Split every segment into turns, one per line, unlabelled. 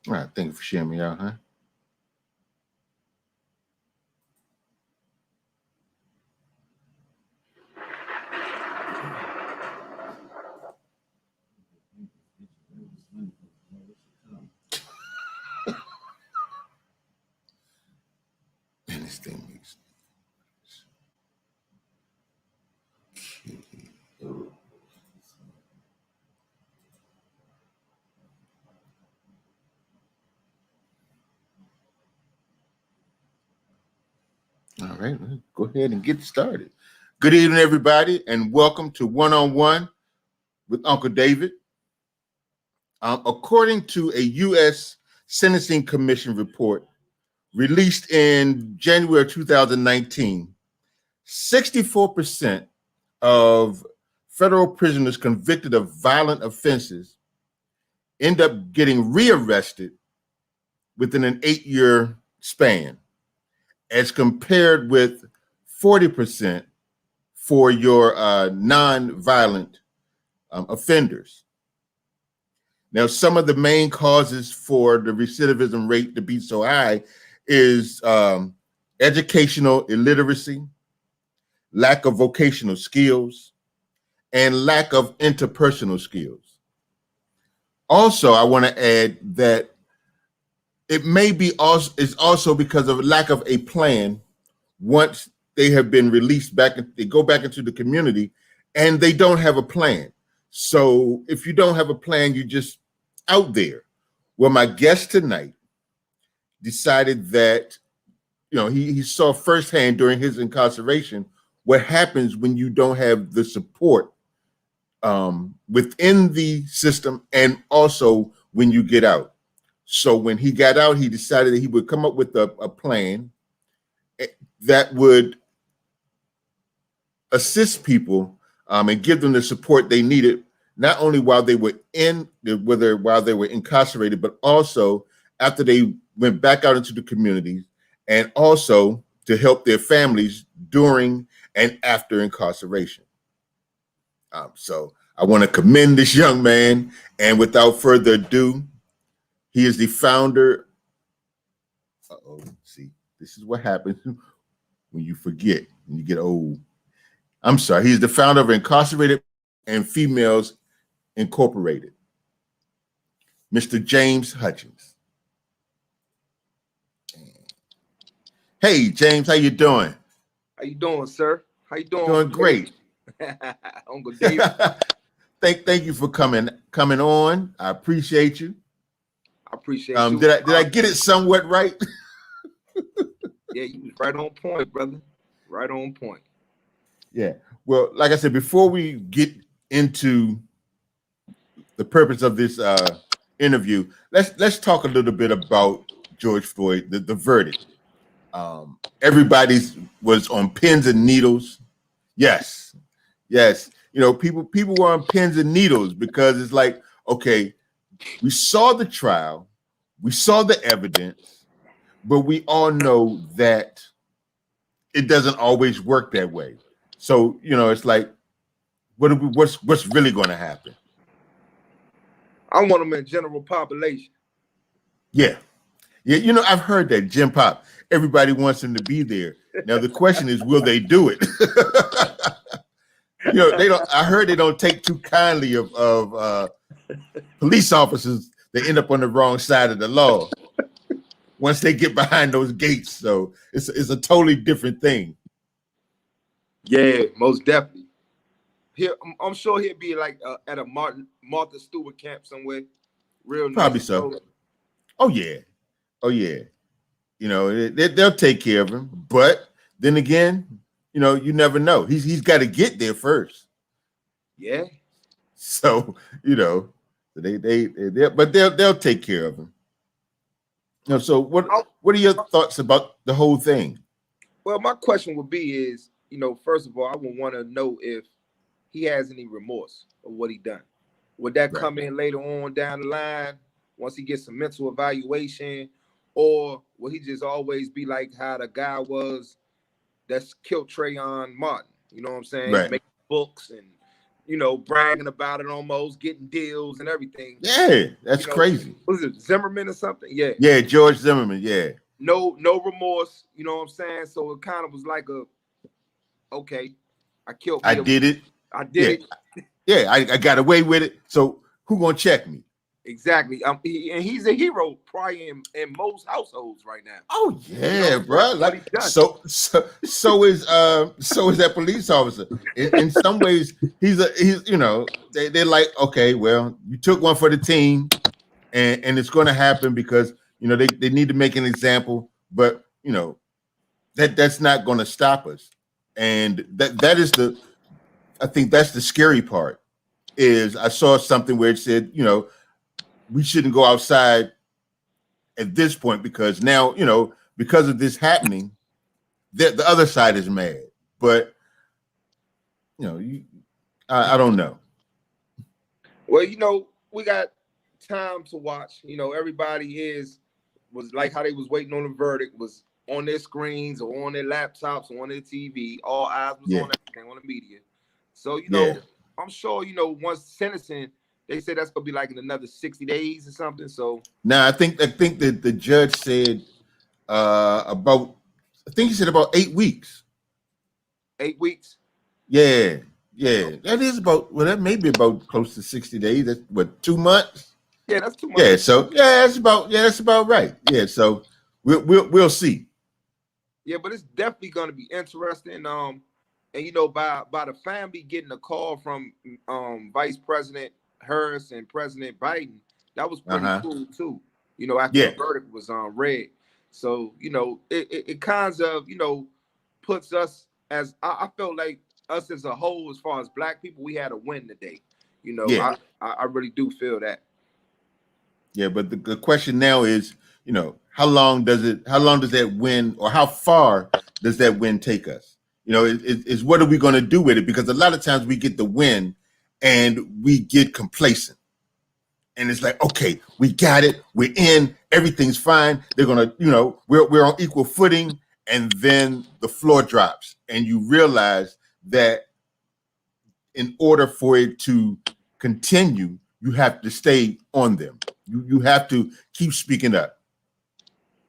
All right, thank you for sharing me out, huh? Man, this thing makes. All right, let's go ahead and get started. Good evening, everybody, and welcome to One on One with Uncle David. According to a U.S. Sentencing Commission report released in January 2019, 64% of federal prisoners convicted of violent offenses end up getting rearrested within an 8-year span, as compared with 40% for your non-violent offenders. Now, some of the main causes for the recidivism rate to be so high is educational illiteracy, lack of vocational skills, and lack of interpersonal skills. Also, I want to add that it may be also because of lack of a plan. Once they have been released back, they go back into the community, and they don't have a plan. So if you don't have a plan, you're just out there. Well, my guest tonight decided that, he saw firsthand during his incarceration what happens when you don't have the support within the system, and also when you get out. So when he got out, he decided that he would come up with a plan that would assist people and give them the support they needed, not only while they were incarcerated, but also after they went back out into the communities, and also to help their families during and after incarceration. So I want to commend this young man, and without further ado, he is the founder. See, this is what happens when you forget, when you get old. I'm sorry. He's the founder of Incarcerated and Females Incorporated, Mr. James Hutchings. Hey, James, how you doing?
How you doing, sir? How you doing?
Doing great.
Uncle David.
Thank you for coming on. I appreciate you.
I appreciate you.
Did I get it somewhat right?
Yeah, you was right on point, brother. Right on point.
Yeah. Well, like I said, before we get into the purpose of this interview, let's talk a little bit about George Floyd, the verdict. Everybody's was on pins and needles. Yes. People were on pins and needles because it's like, okay, we saw the trial, we saw the evidence, but we all know that it doesn't always work that way. So, it's like, what's really going to happen?
I want them in general population.
Yeah. I've heard that, Jim Pop. Everybody wants them to be there. Now the question is, will they do it? They don't. I heard they don't take too kindly of police officers that end up on the wrong side of the law once they get behind those gates. So it's a totally different thing.
Yeah, most definitely. Here, I'm sure he'll be like at a Martha Stewart camp somewhere. Real
Probably
nice.
so. Oh yeah. They'll take care of him. But then again, you never know. He's got to get there first.
Yeah.
So they'll take care of him. So what are your thoughts about the whole thing?
Well, my question would be is, first of all, I would want to know if he has any remorse of what he done. Would that come in later on down the line once he gets some mental evaluation, or will he just always be like how the guy was that's killed Trayvon Martin? You know what I'm saying?
Right.
Make books and you know, bragging about it, almost getting deals and everything.
Yeah, that's crazy.
Was it Zimmerman or something? Yeah.
Yeah, George Zimmerman. Yeah.
No remorse. You know what I'm saying? So it kind of was like okay, I killed me.
I did it.
I did it.
Yeah, I got away with it. So who gonna check me?
Exactly. And he's a hero probably in most households right now.
Oh yeah, bro. Like so is that police officer. In some ways, he's you know, they're like, okay, well, you took one for the team, and it's going to happen because you know they need to make an example, but you know that's not going to stop us, and that is I think that's the scary part. Is I saw something where it said, you know, we shouldn't go outside at this point because now, you know, because of this happening, the other side is mad. But, you know, I don't know.
Well, you know, we got time to watch. You know, everybody was like how they was waiting on the verdict, was on their screens or on their laptops or on their TV. All eyes was on everything, on the media. So, you know, I'm sure, you know, once sentencing, they said that's gonna be like in another 60 days or something. So
now I think that the judge said about 8 weeks.
8 weeks.
Yeah, that is about that may be about close to 60 days. That's what 2 months.
Yeah, that's 2 months.
Yeah, so that's about right. Yeah, so we'll see.
Yeah, but it's definitely gonna be interesting. And you know, by the family getting a call from Vice President Harris and President Biden, that was pretty cool too. You know, after the verdict was read. So, you know, it kind of, you know, puts us as I felt like us as a whole, as far as Black people, we had a win today. You know, I really do feel that.
Yeah, but the question now is, you know, how long does that win, or how far does that win take us? You know, it's what are we going to do with it? Because a lot of times we get the win and we get complacent. And it's like, okay, we got it. We're in. Everything's fine. They're going to, you know, we're on equal footing. And then the floor drops. And you realize that in order for it to continue, you have to stay on them. You have to keep speaking up.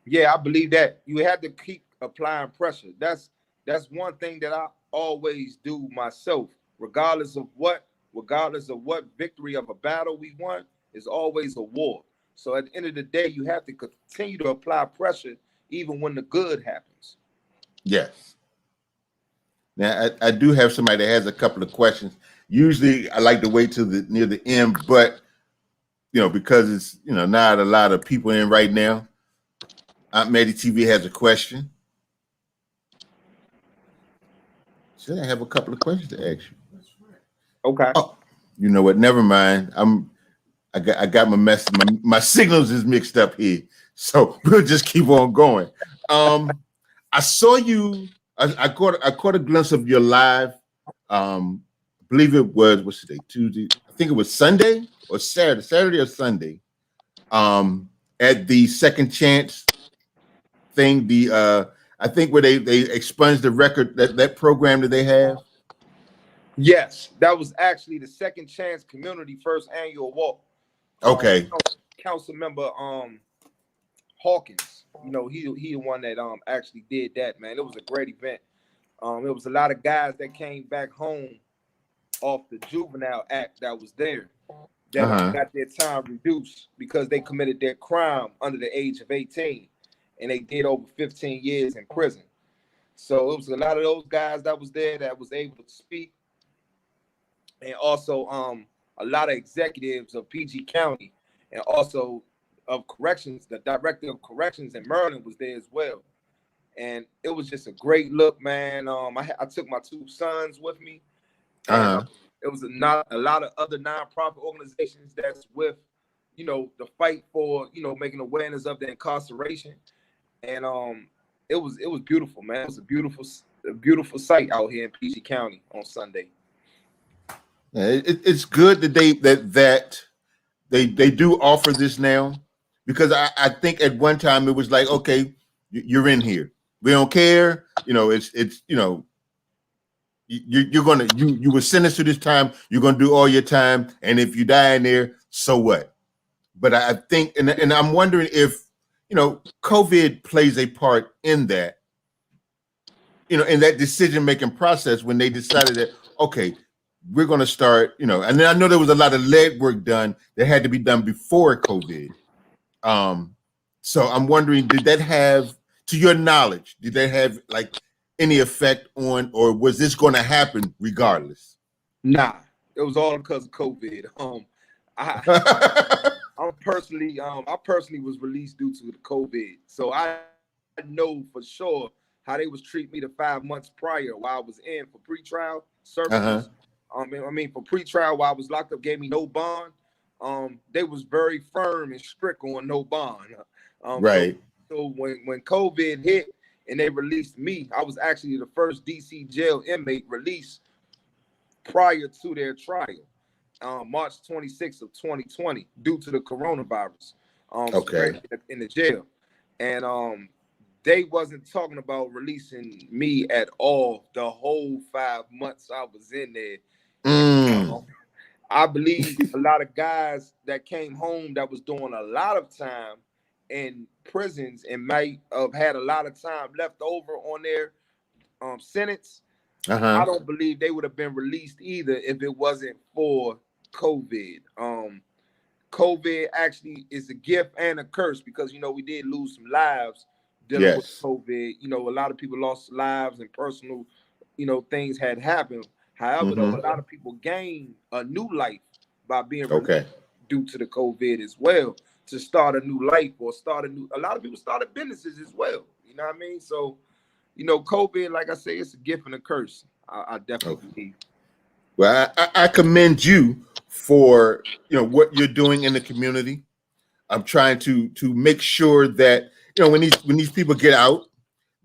Yeah, I believe that. You have to keep applying pressure. That's one thing that I always do myself, regardless of what victory of a battle we won, is always a war. So at the end of the day, you have to continue to apply pressure even when the good happens.
Yes. Now I do have somebody that has a couple of questions. Usually I like to wait till near the end, but you know, because it's, you know, not a lot of people in right now. Aunt Maddie TV has a question. Should I have a couple of questions to ask you?
Okay.
Oh, you know what? Never mind. I got my signals is mixed up here, so we'll just keep on going. I saw you. I caught a glimpse of your live. I believe it was, what's today? Tuesday. I think it was Sunday or Saturday or Sunday. At the Second Chance thing, I think where they expunged the record, that program that they have.
Yes, that was actually the Second Chance Community first annual walk.
Okay.
Council member Hawkins, you know, he the one that actually did that, man. It was a great event. It was a lot of guys that came back home off the juvenile act that was there that got their time reduced because they committed their crime under the age of 18, and they did over 15 years in prison. So it was a lot of those guys that was there that was able to speak, and also a lot of executives of PG County, and also of corrections. The director of corrections in Maryland was there as well, and it was just a great look, man. I took my 2 sons with me, and it was a lot of other nonprofit organizations that's with, you know, the fight for, you know, making awareness of the incarceration, and it was beautiful, man. It was a beautiful sight out here in PG County on Sunday.
Yeah, it's good that they do offer this now, because I think at one time it was like, okay, you're in here, we don't care, you know, it's you know, you were sentenced to this time. You're gonna do all your time, and if you die in there, so what? But I think, and I'm wondering if COVID plays a part in that, in that decision-making process when they decided that, okay, we're going to start, and then I know there was a lot of legwork done that had to be done before COVID. So I'm wondering, did that have, to your knowledge, did that have like any effect on, or was this going to happen regardless?
Nah, it was all because of COVID. I personally was released due to the COVID. So I know for sure how they was treating me the 5 months prior while I was in for pretrial services. I mean, for pretrial while I was locked up, gave me no bond. They was very firm and strict on no bond.
Right.
So when COVID hit and they released me, I was actually the first DC jail inmate released prior to their trial. March 26th of 2020 due to the coronavirus in the jail. And they wasn't talking about releasing me at all the whole 5 months I was in there. I believe a lot of guys that came home that was doing a lot of time in prisons and might have had a lot of time left over on their sentence. I don't believe they would have been released either if it wasn't for COVID. COVID actually is a gift and a curse because we did lose some lives dealing with COVID. A lot of people lost lives and personal, things had happened. However, though, a lot of people gained a new life by being released due to the COVID as well, to start a new life or a lot of people started businesses as well. You know what I mean? So, COVID, like I say, it's a gift and a curse. I definitely believe.
Well, I commend you for what you're doing in the community. I'm trying to make sure that when these people get out,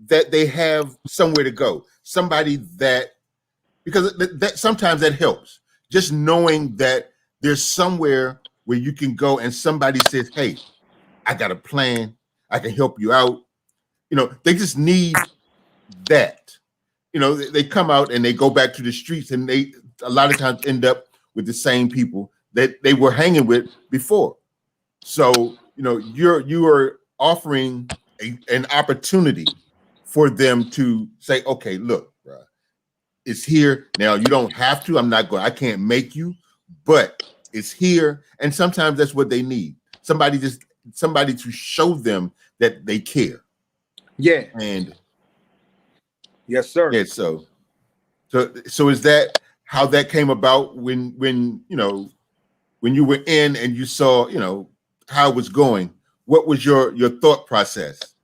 that they have somewhere to go, somebody that, because that sometimes that helps, just knowing that there's somewhere where you can go and somebody says, hey, I got a plan, I can help you out. They just need that. They come out and they go back to the streets, and they a lot of times end up with the same people that they were hanging with before. So you are offering an opportunity for them to say, okay, look, bro, it's here now. You don't have to. I can't make you, but it's here. And sometimes that's what they need. Somebody to show them that they care.
Yeah.
And
yes, sir.
yeah. So is that how that came about when you were in and you saw, how it was going? What was your thought process?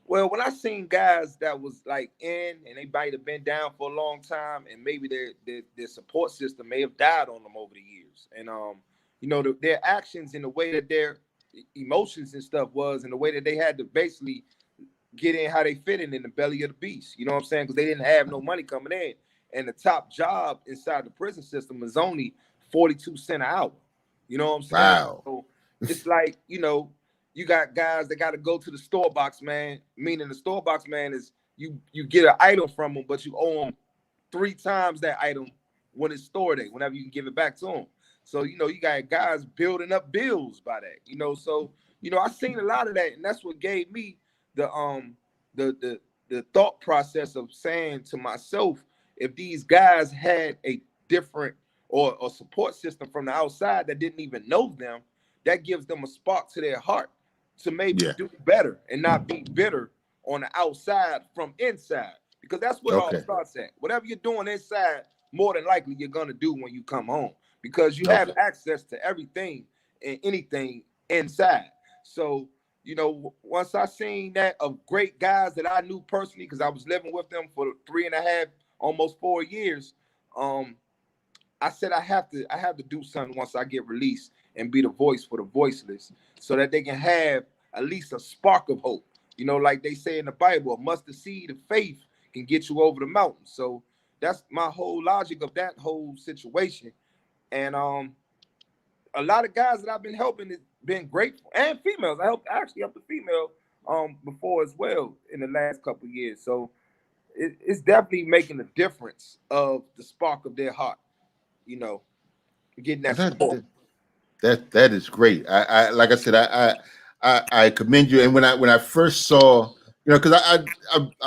Well, when I seen guys that was like in and they might have been down for a long time, and maybe their support system may have died on them over the years, and their actions and the way that their emotions and stuff was, and the way that they had to basically get in how they fit in the belly of the beast. You know what I'm saying? Because they didn't have no money coming in, and the top job inside the prison system is only 42 cents an hour. You know what I'm saying?
Wow.
So it's like, you got guys that got to go to the store box man, meaning the store box man is you get an item from them, but you owe them 3 times that item when it's store day, whenever you can give it back to them. So, you got guys building up bills by that, so, I seen a lot of that, and that's what gave me the thought process of saying to myself, if these guys had a different or a support system from the outside that didn't even know them, that gives them a spark to their heart to maybe do better and not be bitter on the outside from inside, because that's what all starts at. Whatever you're doing inside, more than likely you're gonna do when you come home, because you have access to everything and anything inside. So, once I seen that of great guys that I knew personally, because I was living with them for 3.5, almost 4 years, I said I have to do something once I get released and be the voice for the voiceless, so that they can have at least a spark of hope. Like they say in the Bible, a mustard seed of faith can get you over the mountain. So that's my whole logic of that whole situation. And a lot of guys that I've been helping has been grateful, and females. I actually helped a female before as well in the last couple of years. So it's definitely making a difference of the spark of their heart, you know, getting that support.
That is great. I like I said, I commend you. And when I first saw, because I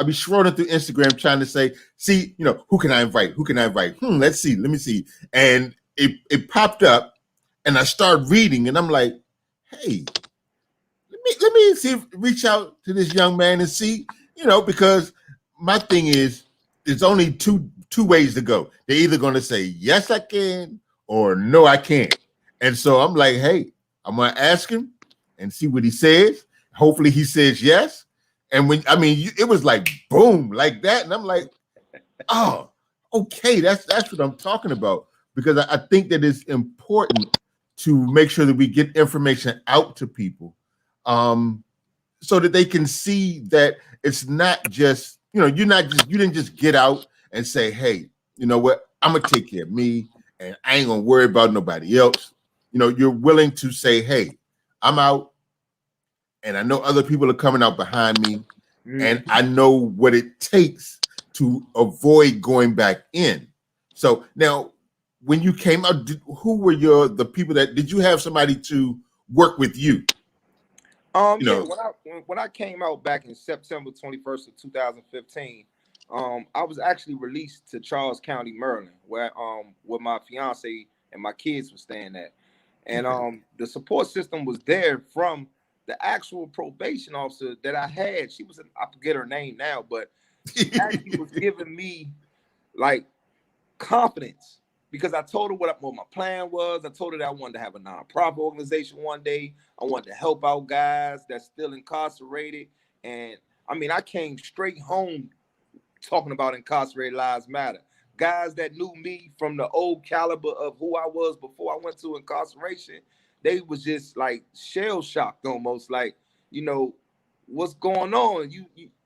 be scrolling through Instagram trying to say, see, who can I invite? Who can I invite? Let's see, let me see. And it popped up, and I started reading, and I'm like, hey, let me see, reach out to this young man and see, because my thing is, it's only two ways to go. They're either going to say yes, I can, or no, I can't. And so I'm like, hey, I'm going to ask him and see what he says. Hopefully he says yes. And it was like boom, like that. And I'm like, oh, okay, that's what I'm talking about. Because I think that it's important to make sure that we get information out to people, so that they can see that it's not just, you didn't just get out and say, hey, you know what, I'm going to take care of me and I ain't going to worry about nobody else. You're willing to say, hey, I'm out and I know other people are coming out behind me, and I know what it takes to avoid going back in. So now, when you came out, who were the people did you have somebody to work with you?
Yeah, when I came out back in September 21st of 2015, I was actually released to Charles County, Maryland, where my fiance and my kids were staying at. And the support system was there from the actual probation officer that I had. She was, I forget her name now, but she actually was giving me like confidence, because I told her what my plan was. I told her that I wanted to have a nonprofit organization one day. I wanted to help out guys that's still incarcerated. And I came straight home talking about Incarcerated Lives Matter. Guys that knew me from the old caliber of who I was before I went to incarceration, they was just like shell shocked almost, like, what's going on?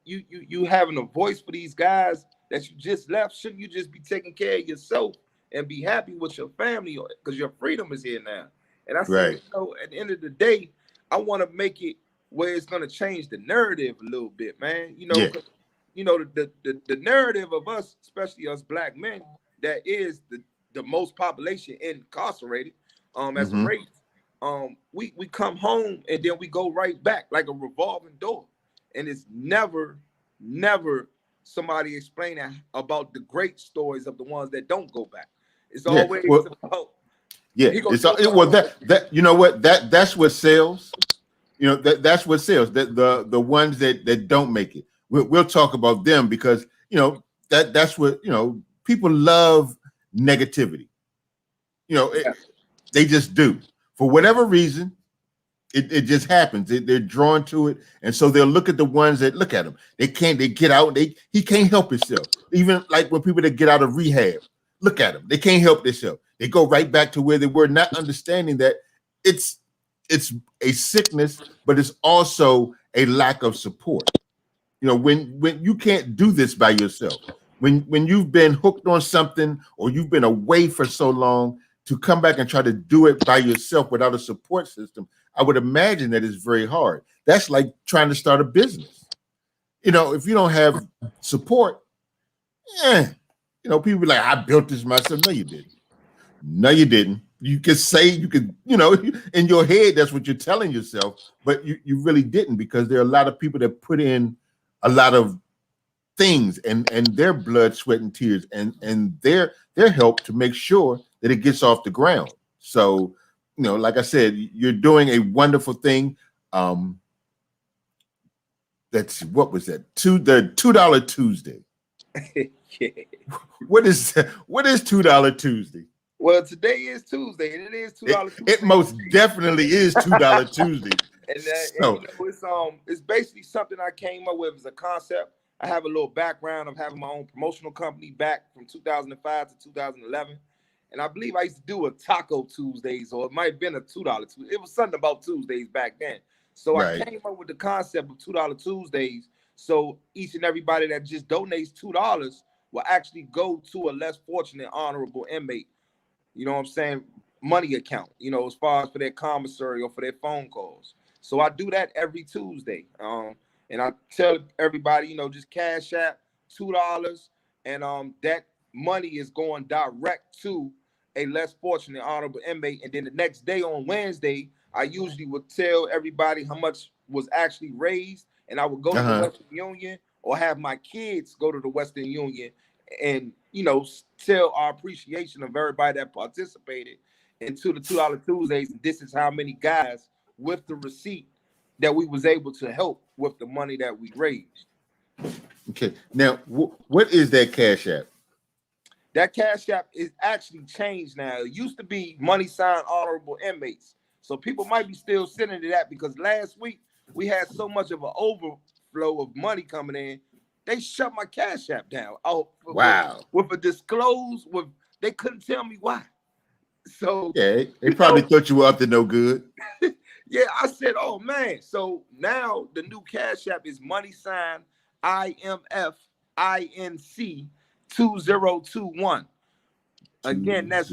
You having a voice for these guys that you just left. Shouldn't you just be taking care of yourself and be happy with your family, because your freedom is here now? And I said,
right.
at the end of the day, I want to make it where it's going to change the narrative a little bit, man.
Yeah.
The narrative of us, especially us black men, that is the most population incarcerated as a race. We come home and then we go right back like a revolving door. And it's never somebody explaining about the great stories of the ones that don't go back. It's always about
that's what sells. That's what sells. The ones that don't make it. We'll talk about them, because that's what people love negativity. They just do, for whatever reason. It just happens. They're drawn to it, and so they'll look at the ones that look at him. They get out. He can't help himself. Even like when people that get out of rehab, look at them. They can't help themselves. They go right back to where they were, not understanding that it's a sickness, but it's also a lack of support. When you can't do this by yourself, when you've been hooked on something or you've been away for so long, to come back and try to do it by yourself without a support system, I would imagine that it's very hard. That's like trying to start a business. If you don't have support, people be like, I built this myself. No, you didn't. No, you didn't. You could say, in your head, that's what you're telling yourself, but you really didn't, because there are a lot of people that put in a lot of things and their blood, sweat, and tears and their help to make sure that it gets off the ground. So, like I said, you're doing a wonderful thing. That's, what was that? The $2 Tuesday.
Yeah.
What is $2 Tuesday?
Well, today is Tuesday, and it is $2 Tuesday.
It most definitely is $2 Tuesday.
And it's basically something I came up with as a concept. I have a little background of having my own promotional company back from 2005 to 2011. And I believe I used to do a Taco Tuesdays, or it might have been a $2 Tuesday. It was something about Tuesdays back then. So I came up with the concept of $2 Tuesdays. So each and everybody that just donates $2 will actually go to a less fortunate, honorable inmate, money account, as far as for their commissary or for their phone calls. So I do that every Tuesday. And I tell everybody, just Cash App $2, and that money is going direct to a less fortunate honorable inmate. And then the next day on Wednesday, I usually would tell everybody how much was actually raised, and I would go to the Western Union or have my kids go to the Western Union and, you know, tell our appreciation of everybody that participated into the $2 Tuesdays. And this is how many guys with the receipt that we was able to help with the money that we raised.
Okay. Now, what is that Cash App?
That Cash App is actually changed now. It used to be # honorable inmates. So people might be still sending to that, because last week we had so much of an overflow of money coming in. They shut my Cash App down. Oh,
wow.
With a disclose, they couldn't tell me why. So
yeah, they probably thought you were up to no good.
Yeah, I said, oh man. So now the new Cash App is # IMF INC 2021. Again, that's #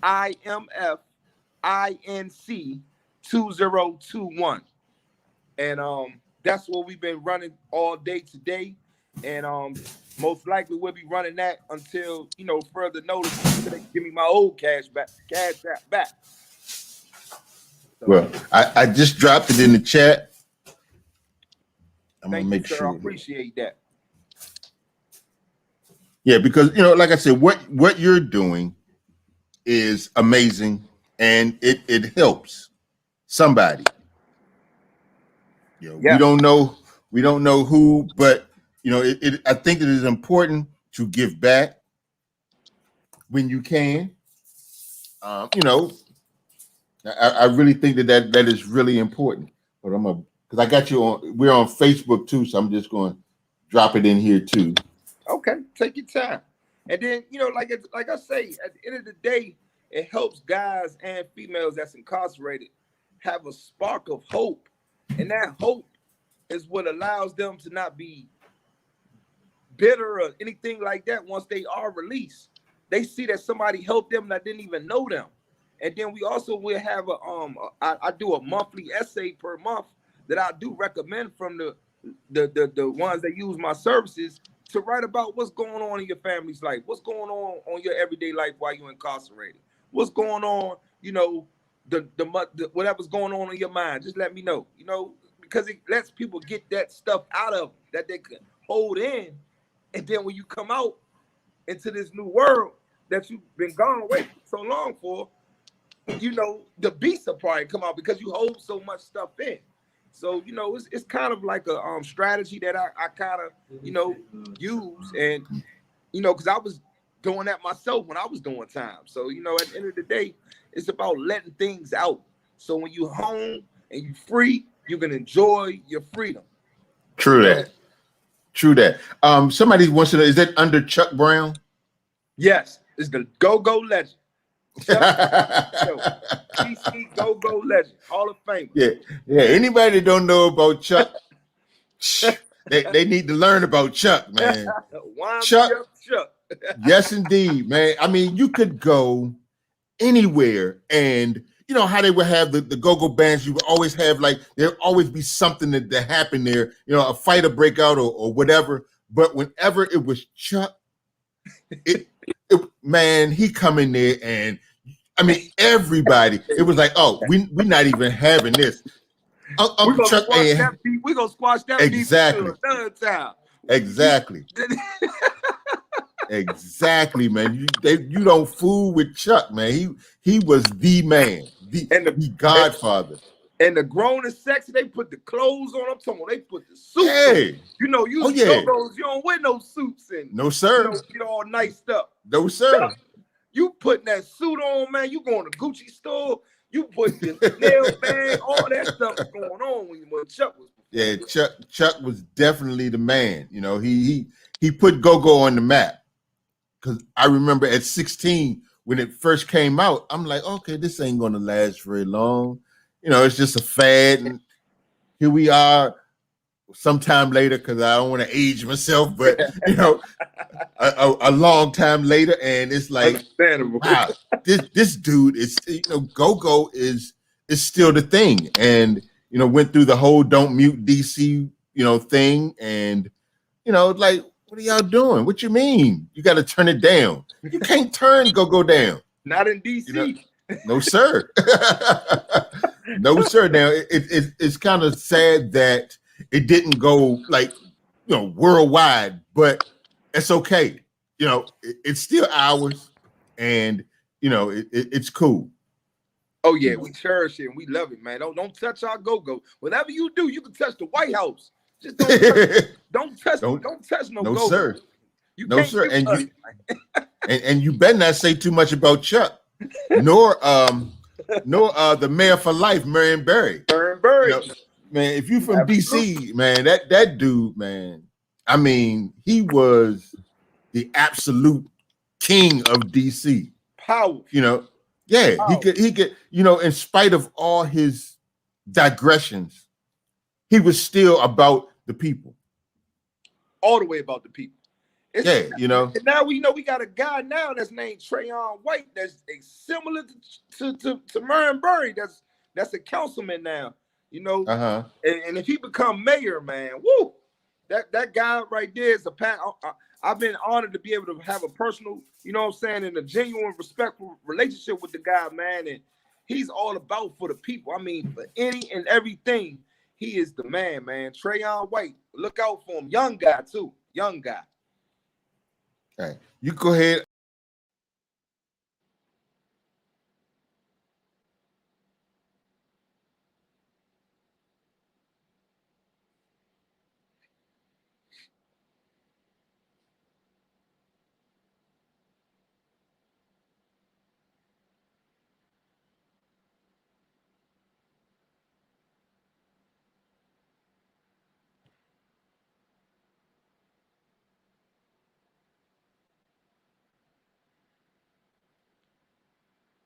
IMF INC 2021. And that's what we've been running all day today. And most likely we'll be running that until, you know, further notice, until they give me my old Cash App back. So,
well, I just dropped it in the chat. I'm gonna make sure.
I appreciate that.
Yeah, because, you know, like I said, what you're doing is amazing, and it helps somebody. You know, yeah. we don't know who, but you know, I think it is important to give back when you can. You know, I really think that is really important. But because I got you on, we're on Facebook too, so I'm just going to drop it in here too.
Okay, take your time. And then, you know, like I say, at the end of the day, it helps guys and females that's incarcerated have a spark of hope. And that hope is what allows them to not be bitter or anything like that once they are released. They see that somebody helped them that didn't even know them. And then we also will have I do a monthly essay per month that I do recommend from the ones that use my services to write about what's going on in your family's life, what's going on your everyday life while you're incarcerated, what's going on, you know, the whatever's going on in your mind. Just let me know, you know, because it lets people get that stuff out of them that they can hold in, and then when you come out into this new world that you've been gone away for so long for, you know, the beasts will probably come out because you hold so much stuff in. So, you know, it's kind of like a strategy that I kind of, you know, use. And, you know, because I was doing that myself when I was doing time. So, you know, at the end of the day, it's about letting things out. So when you're home and you're free, you can enjoy your freedom.
True that. True that. Somebody wants to know, is that under Chuck Brown?
Yes, it's the Go-Go legend. PC Go-Go legend, Hall of Fame.
Yeah. Anybody that don't know about Chuck, they need to learn about Chuck, man. Chuck. Yes, indeed, man. I mean, you could go anywhere, and you know how they would have the go-go bands. You would always have, like, there'd always be something that happened there. You know, a fight or breakout or whatever. But whenever it was Chuck, man, he come in there, and I mean, everybody, it was like, oh, we're not even having this. Uncle Chuck,
we're gonna squash that.
Exactly.
Time.
Exactly. Exactly, man. You don't fool with Chuck, man. He was the man, the Godfather.
And the grown and sexy, they put the clothes on them. They put the suits on. You know, you don't wear no suits and
no sir.
You know, get all nice stuff.
No sir.
You putting that suit on, man. You going to Gucci store. You put your nail bag, all that stuff going on when Chuck was.
Yeah, Chuck was definitely the man. You know, he put go-go on the map. Because I remember at 16 when it first came out, I'm like, okay, this ain't gonna last very long. You know, it's just a fad, and here we are sometime later, because I don't want to age myself, but you know, a long time later, and it's like, wow, this dude is, you know, go-go is still the thing. And you know, went through the whole Don't Mute DC, you know, thing, and You know, like, what are y'all doing? What you mean? You got to turn it down. You can't go down.
Not in DC.
You know? No, sir. No, sir. Now, it's kind of sad that it didn't go like, you know, worldwide, but it's okay. You know, it's still ours, and you know, it's cool.
Oh yeah, we cherish it and we love it, man. Don't touch our go-go. Whatever you do, you can touch the White House. Just don't touch no go-go.
Sir.
You
no,
can't
sir. And
us.
you and you better not say too much about Chuck, nor the mayor for life, Marion Barry.
Marion Barry.
You know, man, if you from DC, man, that dude, man, I mean, he was the absolute king of DC.
Powerful.
You know, yeah, powerful. He could, you know, in spite of all his digressions, he was still about the people.
All the way about the people.
You know.
And now we know we got a guy now that's named Trayon White that's similar to Marion Barry. That's a councilman now. You know. And if he become mayor, man, woo, that guy right there is a pat. I've been honored to be able to have a personal, you know what I'm saying, and a genuine, respectful relationship with the guy, man. And he's all about for the people. I mean, for any and everything, he is the man, man. Trayon White, look out for him. Young guy too, young guy.
All right, you go ahead.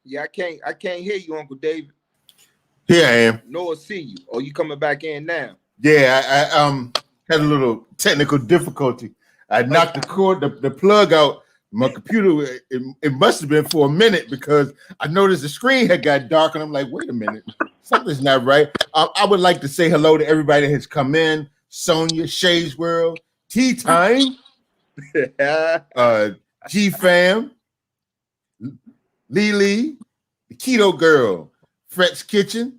Yeah, I can't hear you, Uncle David.
Here I am.
Nor see you. Oh, you coming back in now?
Yeah, I had a little technical difficulty. I knocked the plug out. My computer, it must have been for a minute because I noticed the screen had got dark, and I'm like, wait a minute, something's not right. I would like to say hello to everybody that has come in. Sonia, Shay's World, Tea Time, G-Fam, Lily, the Keto Girl, Fret's Kitchen.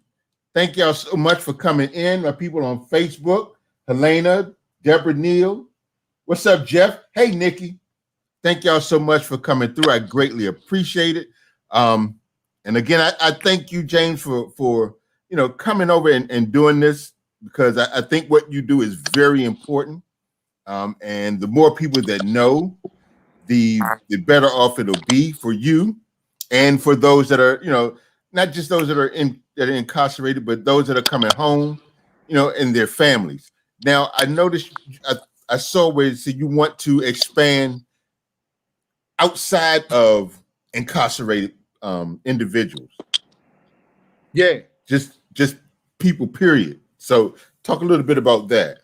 Thank y'all so much for coming in. My people on Facebook, Helena, Deborah Neal. What's up, Jeff? Hey, Nikki. Thank y'all so much for coming through. I greatly appreciate it. And again, I thank you, James, for you know, coming over and doing this, because I think what you do is very important. And the more people that know, the better off it'll be for you and for those that are, you know, not just those that are incarcerated, but those that are coming home, you know, and their families. Now, I noticed, I saw where you said you want to expand outside of incarcerated individuals.
Yeah,
just people, period. So, talk a little bit about that.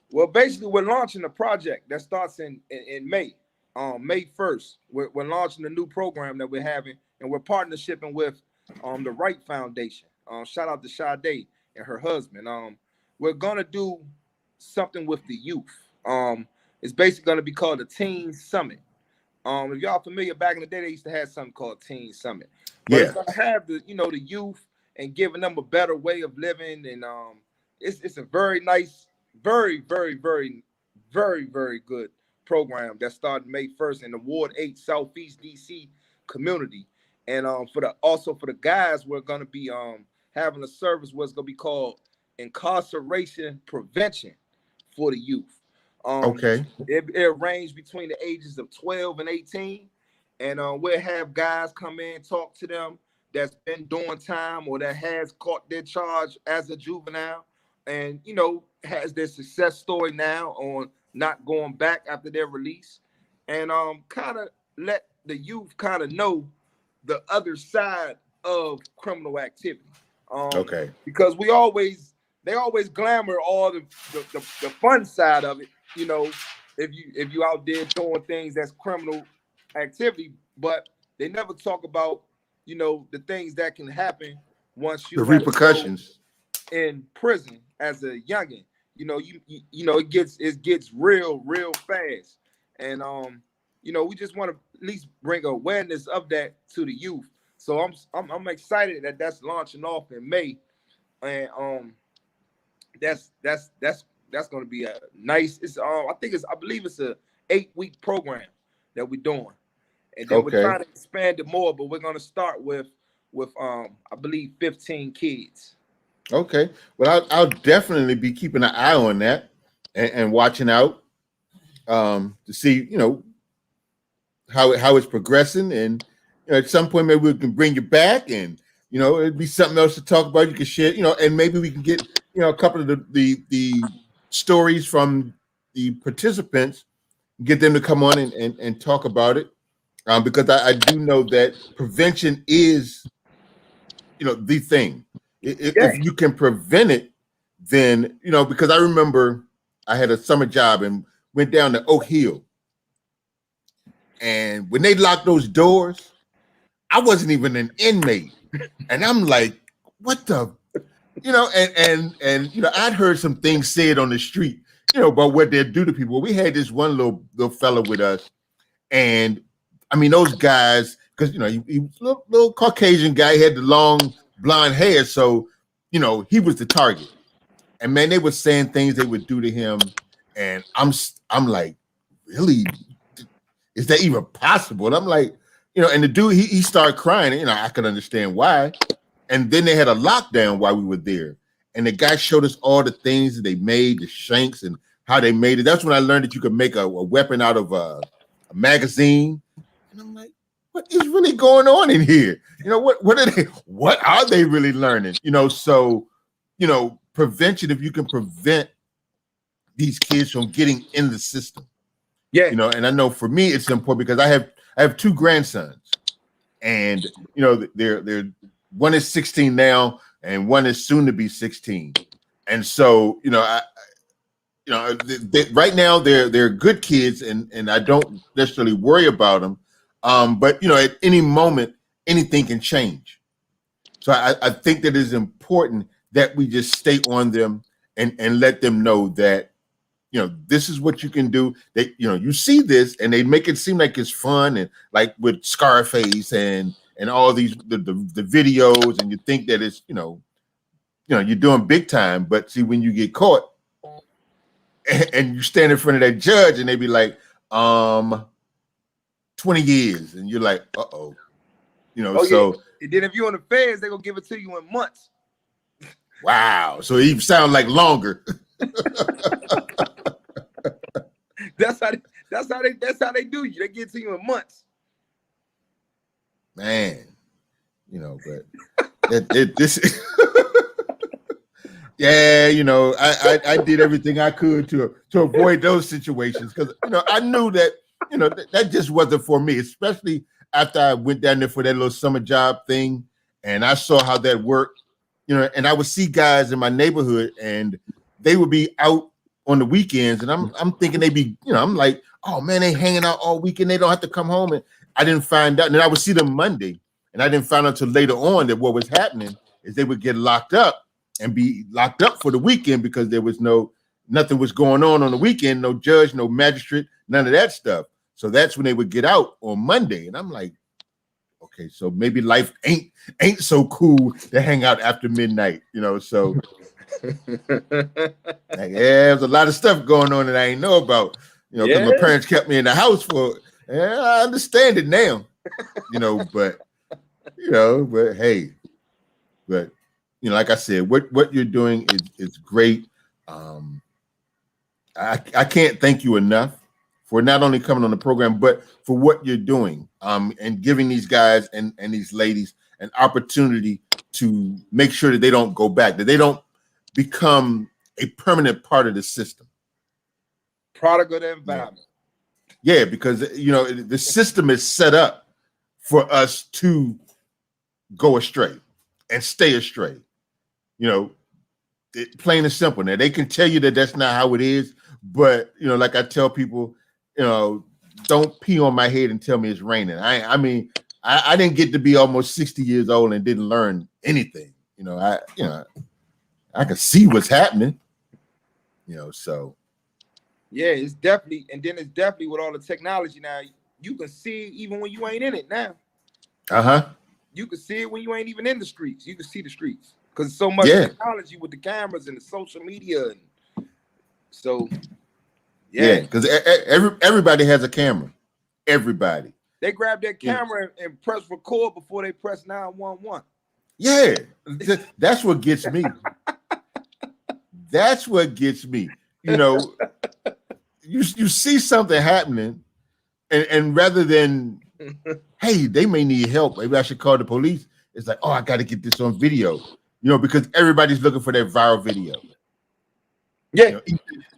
Well, basically, we're launching a project that starts in May. May 1st. We're launching a new program that we're having, and we're partnershiping with the Wright Foundation. Shout out to Sade and her husband. We're gonna do something with the youth. It's basically gonna be called the Teen Summit. If y'all familiar, back in the day, they used to have something called Teen Summit. But it's gonna have the youth and giving them a better way of living, and it's a very nice, very, very, very, very, very good program that started May 1st in the Ward 8 Southeast DC community. And for the guys, we're gonna be having a service what's gonna be called incarceration prevention for the youth. It ranged between the ages of 12 and 18, and we'll have guys come in, talk to them that's been doing time or that has caught their charge as a juvenile, and has their success story now on not going back after their release, and kind of let the youth kind of know the other side of criminal activity. Because they always glamour all the fun side of it. If you out there doing things that's criminal activity, but they never talk about the things that can happen once you
the repercussions
in prison as a youngin. it gets real fast. And we just want to at least bring awareness of that to the youth. So I'm excited that that's launching off in May, and that's going to be a nice. It's I believe it's a 8-week program that we're doing, and then we're trying to expand it more. But we're going to start with I believe 15 kids.
Okay, well I'll definitely be keeping an eye on that and watching out to see how it's progressing, and at some point maybe we can bring you back, and it'd be something else to talk about. You can share, and maybe we can get a couple of the stories from the participants, get them to come on and talk about it, because I do know that prevention is the thing. If you can prevent it, then because I remember I had a summer job and went down to Oak Hill, and when they locked those doors, I wasn't even an inmate, and I'm like, what the, and I'd heard some things said on the street, about what they do to people. We had this one little fella with us, and I mean those guys, because he was a little Caucasian guy, he had the long blonde hair, so he was the target. And man, they were saying things they would do to him, and I'm like, really? Is that even possible? And I'm like, and the dude, he started crying. I could understand why. And then they had a lockdown while we were there, and the guy showed us all the things that they made, the shanks, and how they made it. That's when I learned that you could make a weapon out of a magazine. And I'm like, what is really going on in here? What are they really learning? So, prevention, if you can prevent these kids from getting in the system. Yeah. And I know for me it's important because I have 2 grandsons, and they're one is 16 now and one is soon to be 16. And so, right now they're good kids, and I don't necessarily worry about them. But at any moment, anything can change. So I think that it's important that we just stay on them and let them know that, this is what you can do. That, you see this, and they make it seem like it's fun, and like with Scarface and all these the videos, and you think that it's you're doing big time. But see, when you get caught and you stand in front of that judge, and they be like, 20 years, and you're like, uh-oh. So
and then if you're on the feds, they're gonna give it to you in months.
Wow. So it even sounds like longer.
That's how they do you. They get to you in months.
Man, but this yeah, I did everything I could to avoid those situations, because I knew that that just wasn't for me, especially after I went down there for that little summer job thing, and I saw how that worked. And I would see guys in my neighborhood, and they would be out on the weekends, and I'm thinking they'd be, I'm like, oh man, they hanging out all weekend, they don't have to come home. And I didn't find out. And then I would see them Monday, and I didn't find out until later on that what was happening is they would get locked up and be locked up for the weekend, because there was nothing was going on the weekend, no judge, no magistrate, none of that stuff. So that's when they would get out on Monday, and I'm like, okay, so maybe life ain't so cool to hang out after midnight, so like, there's a lot of stuff going on that I ain't know about, because my parents kept me in the house for, I understand it now, but hey, but like I said, what you're doing is great. I can't thank you enough for not only coming on the program, but for what you're doing, and giving these guys and these ladies an opportunity to make sure that they don't go back, that they don't become a permanent part of the system.
Product of the environment.
Yeah, because the system is set up for us to go astray and stay astray. Plain and simple. Now they can tell you that that's not how it is, but like I tell people, don't pee on my head and tell me it's raining. I mean, I didn't get to be almost 60 years old and didn't learn anything. I can see what's happening. You know, so
yeah, it's definitely, and then it's definitely with all the technology now, you can see it even when you ain't in it now. You can see it when you ain't even in the streets. You can see the streets because so much technology with the cameras and the social media, and so
because everybody has a camera. Everybody.
They grab their camera and press record before they press 911.
Yeah, that's what gets me. That's what gets me. You know, you see something happening, and rather than, hey, they may need help, maybe I should call the police. It's like, oh, I got to get this on video. You know, because everybody's looking for that viral video.
Yeah,
you know,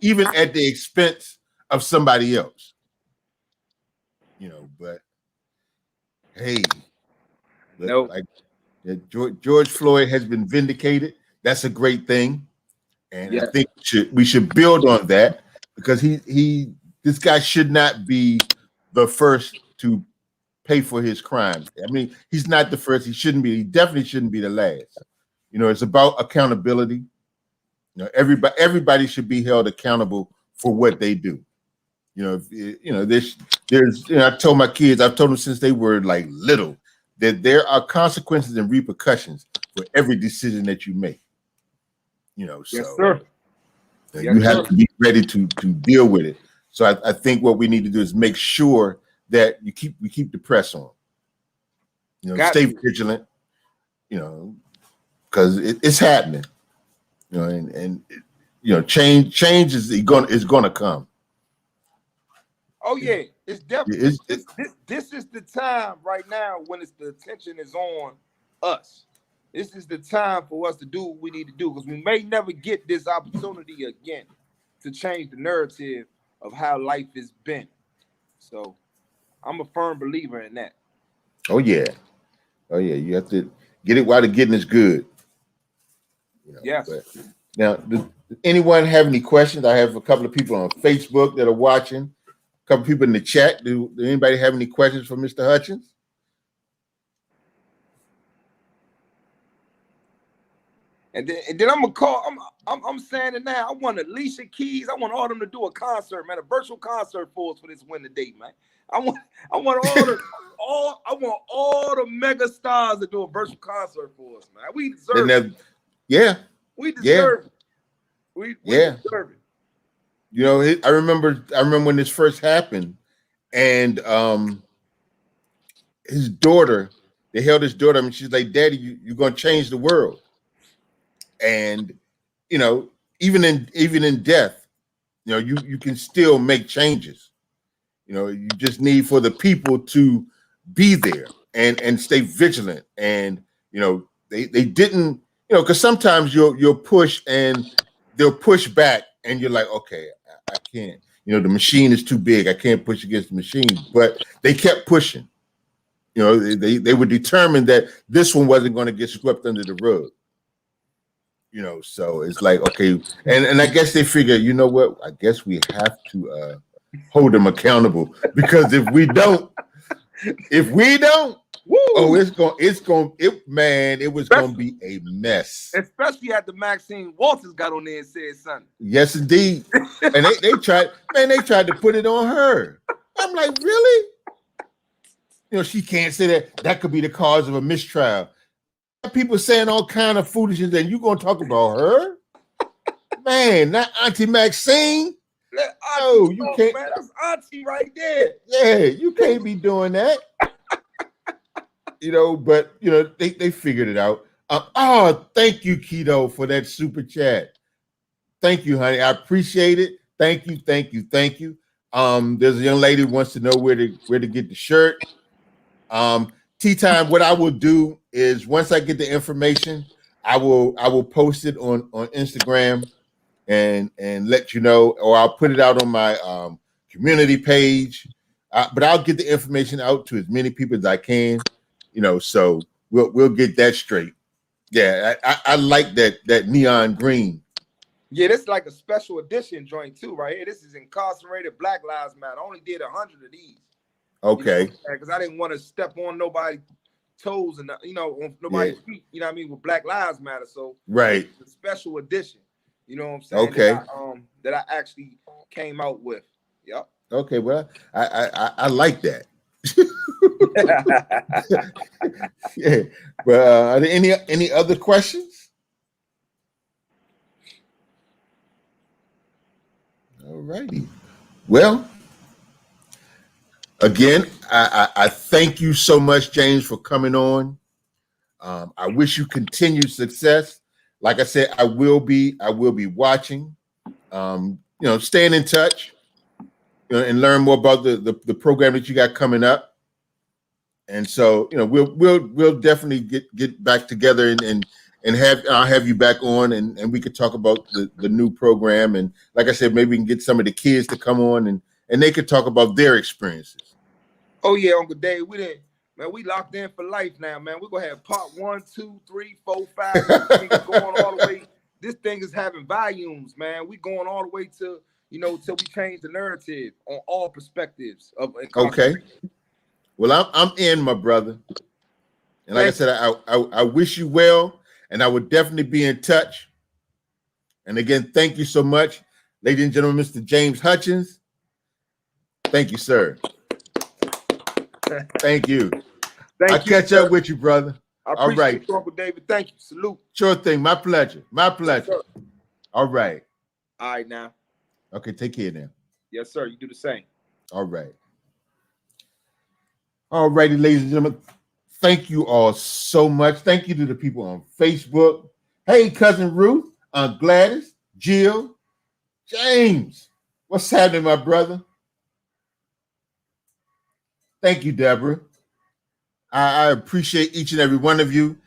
even at the expense of somebody else. You know, but hey, like George Floyd has been vindicated. That's a great thing, and I think we should build on that because this guy should not be the first to pay for his crimes. I mean, he's not the first. He shouldn't be. He definitely shouldn't be the last. You know, it's about accountability. You know, everybody should be held accountable for what they do. You know, there's I've told my kids, I've told them since they were like little, that there are consequences and repercussions for every decision that you make. You know, so you have to be ready to deal with it. So I think what we need to do is make sure that we keep the press on. You know, stay vigilant. You know, because it's happening. You know, and you know, change is gonna come.
Oh yeah, it's definitely this is the time right now when the attention is on us. This is the time for us to do what we need to do because we may never get this opportunity again to change the narrative of how life has been. So I'm a firm believer in that.
Oh yeah, you have to get it while the getting is good. You know,
yes.
But now, does anyone have any questions? I have a couple of people on Facebook that are watching. A couple people in the chat. Do anybody have any questions for Mr. Hutchings?
And then I'm gonna call. I'm saying it now. I want Alicia Keys. I want all them to do a concert, man, a virtual concert for us for this winter date, man. I want all the mega stars to do a virtual concert for us, man. We deserve it. We deserve it. We deserve it.
You know, I remember when this first happened, and his daughter, they held his daughter. I mean, she's like, "Daddy, you're gonna change the world." And you know, even in death, you know, you can still make changes. You know, you just need for the people to be there and stay vigilant. And you know, they didn't, you know, because sometimes you'll push and they'll push back, and you're like, okay, I can't. You know, the machine is too big. I can't push against the machine. But they kept pushing. You know, they were determined that this one wasn't going to get swept under the rug. You know, so it's like, okay, and I guess they figure, you know what? I guess we have to hold them accountable because if we don't,
woo,
oh, it was gonna be a mess.
Especially after Maxine Walters got on there and said something.
Yes, indeed. And they tried to put it on her. I'm like, really? You know, she can't say that could be the cause of a mistrial. People saying all kind of foolishness, and you gonna talk about her? Man, not Auntie Maxine.
Oh, you can't. Man, that's Auntie right there.
Yeah, you can't be doing that. You know, but you know, they figured it out. Oh, thank you, Keto, for that super chat. Thank you, honey. I appreciate it. Thank you. There's a young lady who wants to know where to get the shirt. Tea time. What I will do is once I get the information, I will post it on Instagram and let you know, or I'll put it out on my community page. But I'll get the information out to as many people as I can. You know, so we'll get that straight. Yeah, I like that neon green.
Yeah, this is like a special edition joint too, right here. This is Incarcerated Black Lives Matter. I only did 100 of these.
Okay.
Because I didn't want to step on nobody's toes and on nobody's feet. You know what I mean? With Black Lives Matter. So
right,
it's a special edition. You know what I'm saying?
Okay.
That I actually came out with. Yep.
Okay. Well, I like that. Yeah. But are there any other questions? All righty. Well, again, I thank you so much, James, for coming on. I wish you continued success. Like I said, I will be watching. Staying in touch, and learn more about the program that you got coming up. And so, we'll definitely get back together and I'll have you back on and we could talk about the new program. And like I said, maybe we can get some of the kids to come on and they could talk about their experiences.
Oh yeah, Uncle Dave, we locked in for life now, man. We're gonna have part 1, 2, 3, 4, 5. This thing is going all the way. This thing is having volumes, man. We going all the way to, till we change the narrative on all perspectives of incarceration.
Okay. Well, I'm in, my brother. And like I said, I wish you well, and I would definitely be in touch. And again, thank you so much, ladies and gentlemen, Mr. James Hutchings. Thank you, sir. Thank you. I'll catch up with you, brother.
I appreciate you, Uncle David. Thank you. Salute.
Sure thing. My pleasure. My pleasure. Yes, all right.
All right, now.
Okay, take care now.
Yes, sir. You do the same.
All right. All righty, ladies and gentlemen. Thank you all so much. Thank you to the people on Facebook. Hey, Cousin Ruth, Aunt Gladys, Jill, James. What's happening, my brother? Thank you, Deborah. I appreciate each and every one of you.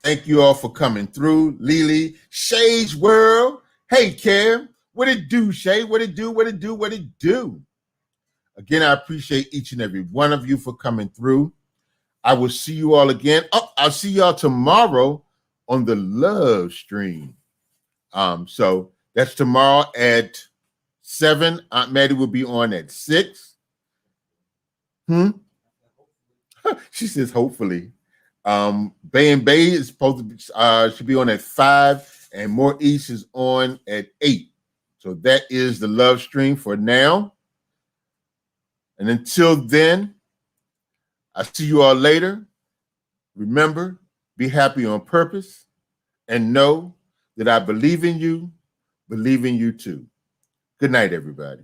Thank you all for coming through. Lily, Shay's World. Hey, Cam. What it do, Shay? What it do? What it do? What it do? Again, I appreciate each and every one of you for coming through. I will see you all again. Oh, I'll see y'all tomorrow on the Love Stream. So that's tomorrow at 7. Aunt Maddie will be on at 6. She says hopefully. Bay and Bay is supposed to be should be on at 5, and More East is on at 8. So that is the Love Stream for now. And until then, I'll see you all later. Remember, be happy on purpose, and know that I believe in you too. Good night, everybody.